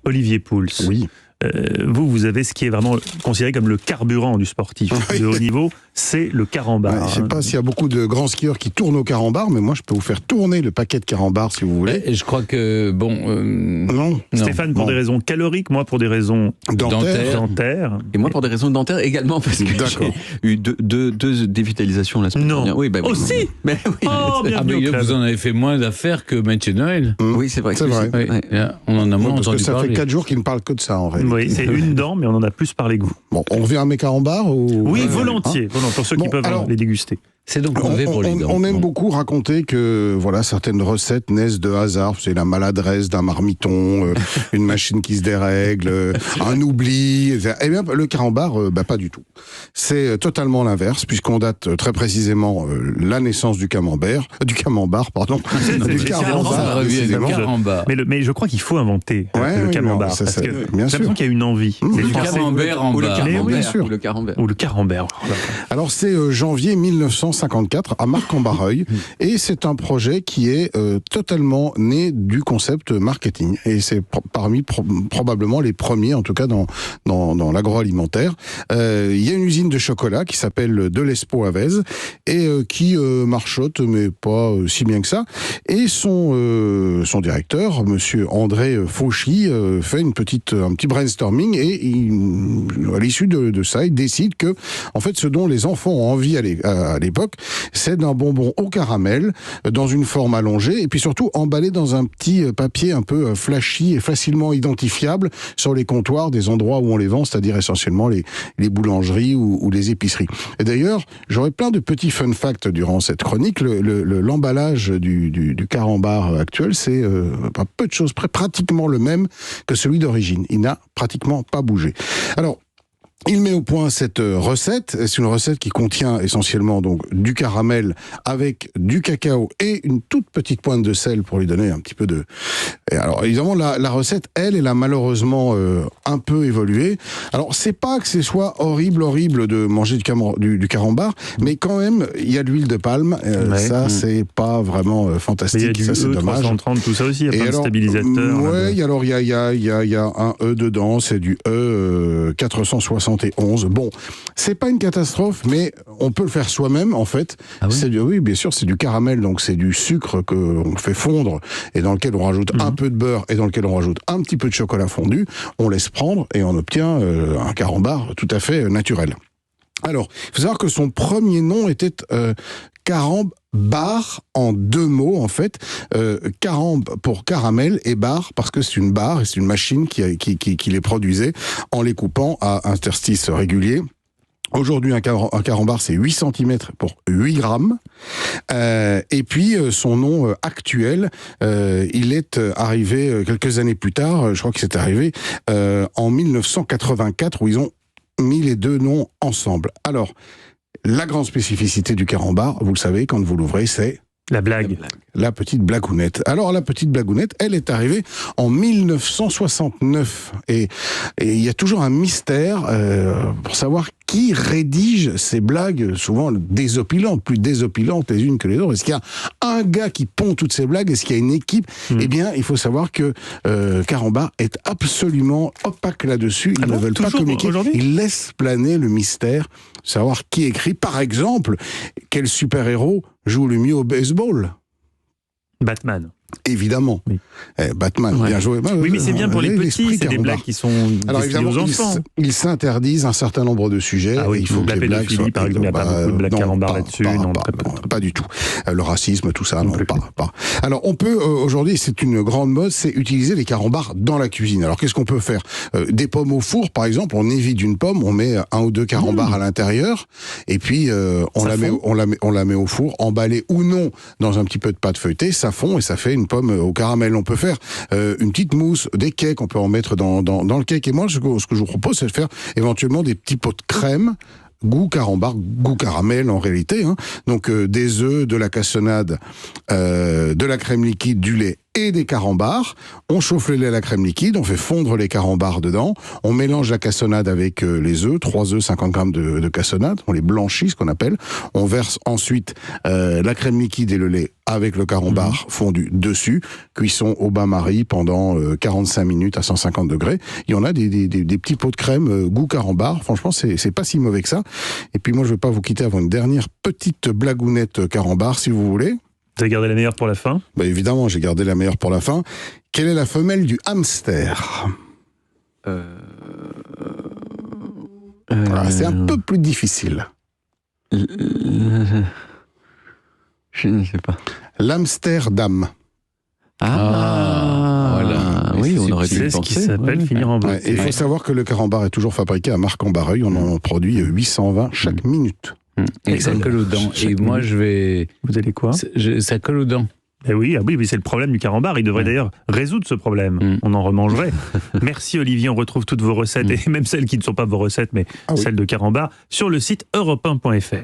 Olivier Pouls. Oui. Vous avez ce qui est vraiment considéré comme le carburant du sportif de haut niveau, c'est le carambar. Je ne sais pas s'il y a beaucoup de grands skieurs qui tournent au carambar, mais moi je peux vous faire tourner le paquet de carambar si vous voulez. Je crois que, Non. Stéphane pour des raisons caloriques, moi pour des raisons Dentaire. Et moi pour des raisons dentaires également, parce que j'ai eu deux dévitalisations la semaine dernière. Oui, aussi mais oui. Oh, bienvenue au club. vous en avez fait moins d'affaires que Mathieu Noël. Oui, c'est vrai. C'est vrai. Oui, là, on en a moins Parce que entendu ça parler. fait 4 jours qu'il ne parle que de ça en réalité. Oui, c'est une dent, mais on en a plus parlé que vous. Bon, on revient à mes carambars ou... Oui, volontiers, pour ceux qui peuvent les déguster. C'est donc mauvais pour les dents. On aime beaucoup raconter que voilà, certaines recettes naissent de hasard. C'est la maladresse d'un marmiton, une machine qui se dérègle, un oubli. Eh bien, le carambar, pas du tout. C'est totalement l'inverse, puisqu'on date très précisément la naissance du camembert, du carambar. Mais je crois qu'il faut inventer le camembert. Parce que j'ai l'impression qu'il y a une envie. C'est du camembert en bas. Ou le camembert. Ou le camembert. Alors c'est janvier 1954 à Marc-en-Barreuil et c'est un projet qui est totalement né du concept marketing et c'est parmi probablement les premiers en tout cas dans l'agroalimentaire. Il y a une usine de chocolat qui s'appelle Delespo à Vèze et qui marchote mais pas si bien que ça et son directeur monsieur André Fauchy fait un petit brainstorming et à l'issue de ça il décide que en fait ce dont les enfants ont envie à l'époque c'est d'un bonbon au caramel dans une forme allongée et puis surtout emballé dans un petit papier un peu flashy et facilement identifiable sur les comptoirs des endroits où on les vend, c'est-à-dire essentiellement les boulangeries ou les épiceries. Et d'ailleurs, j'aurais plein de petits fun facts durant cette chronique. L'emballage du carambar actuel, c'est peu de choses près, pratiquement le même que celui d'origine. Il n'a pratiquement pas bougé. Alors, il met au point cette recette. C'est une recette qui contient essentiellement donc du caramel avec du cacao et une toute petite pointe de sel pour lui donner un petit peu de... Et alors évidemment la recette, elle a malheureusement un peu évolué. Alors c'est pas que ce soit horrible de manger du carambar, mais quand même il y a de l'huile de palme. Ça c'est pas vraiment fantastique. Mais il y a du dommage. 330 tout ça aussi. Il y a plein de stabilisateurs. Oui, alors il y a un E dedans, c'est du E 471. Bon, c'est pas une catastrophe, mais on peut le faire soi-même, en fait. Ah oui, oui, bien sûr, c'est du caramel, donc c'est du sucre qu'on fait fondre et dans lequel on rajoute un peu de beurre et dans lequel on rajoute un petit peu de chocolat fondu. On laisse prendre et on obtient un carambar tout à fait naturel. Alors, il faut savoir que son premier nom était carambar en 2 mots en fait. Caramb pour caramel et bar parce que c'est une barre et c'est une machine qui les produisait en les coupant à interstices réguliers. Aujourd'hui, un carambar, c'est 8 cm pour 8 grammes. Et puis, son nom actuel, il est arrivé quelques années plus tard, je crois que c'est arrivé en 1984, où ils ont mis les deux noms ensemble. Alors, la grande spécificité du carambar, vous le savez, quand vous l'ouvrez, c'est... La blague. La petite blagounette. Alors, la petite blagounette, elle est arrivée en 1969. Et il y a toujours un mystère pour savoir qui rédige ces blagues, souvent désopilantes, plus désopilantes les unes que les autres. Est-ce qu'il y a un gars qui pond toutes ces blagues? Est-ce qu'il y a une équipe? Eh bien, il faut savoir que Carambar est absolument opaque là-dessus. Ils ne veulent pas communiquer. Ils laissent planer le mystère, savoir qui écrit. Par exemple, quel super-héros joue le mieux au baseball? Batman. Évidemment. Oui. Batman, bien joué. Oui, mais c'est bien pour les petits, c'est des blagues qui sont destinées aux enfants. Ils s'interdisent un certain nombre de sujets. Ah oui, il faut que la pédophilie, par exemple, il n'y a pas beaucoup de blagues carambar là-dessus. Pas du tout. Le racisme, tout ça, non, pas. Alors, on peut, aujourd'hui, c'est une grande mode, c'est utiliser les carambars dans la cuisine. Alors, qu'est-ce qu'on peut faire? Des pommes au four, par exemple, on évite une pomme, on met 1 ou 2 carambars à l'intérieur, et puis on la met au four, emballée ou non dans un petit peu de pâte feuilletée, ça fond et ça fait une pomme au caramel. On peut faire une petite mousse, des cakes, on peut en mettre dans le cake. Et moi, ce que je vous propose, c'est de faire éventuellement des petits pots de crème, goût carambar, goût caramel en réalité. Donc des œufs, de la cassonade, de la crème liquide, du lait et des carambars. On chauffe le lait à la crème liquide, on fait fondre les carambars dedans, on mélange la cassonade avec les œufs, 3 œufs, 50 grammes de cassonade, on les blanchit, ce qu'on appelle. On verse ensuite la crème liquide et le lait avec le carambar fondu dessus, cuisson au bain-marie pendant 45 minutes à 150 degrés. Il y en a des petits pots de crème goût carambar, franchement c'est pas si mauvais que ça. Et puis moi je vais pas vous quitter avant une dernière petite blagounette carambar si vous voulez. Vous avez gardé la meilleure pour la fin? Bah évidemment, j'ai gardé la meilleure pour la fin. Quelle est la femelle du hamster? C'est un peu plus difficile. Je ne sais pas. L'Amsterdam. Voilà. Oui, on aurait pu C'est ce qui s'appelle finir en beauté. Et il faut savoir que le carambar est toujours fabriqué à Marc-en-Barreuil. On en produit 820 chaque minute. Et ça colle aux dents. Et moi, je vais... Vous allez quoi? Ça colle aux dents. Eh oui, mais c'est le problème du carambar. Il devrait d'ailleurs résoudre ce problème. On en remangerait. Merci Olivier, on retrouve toutes vos recettes, et même celles qui ne sont pas vos recettes, mais celles de carambar, sur le site europe1.fr.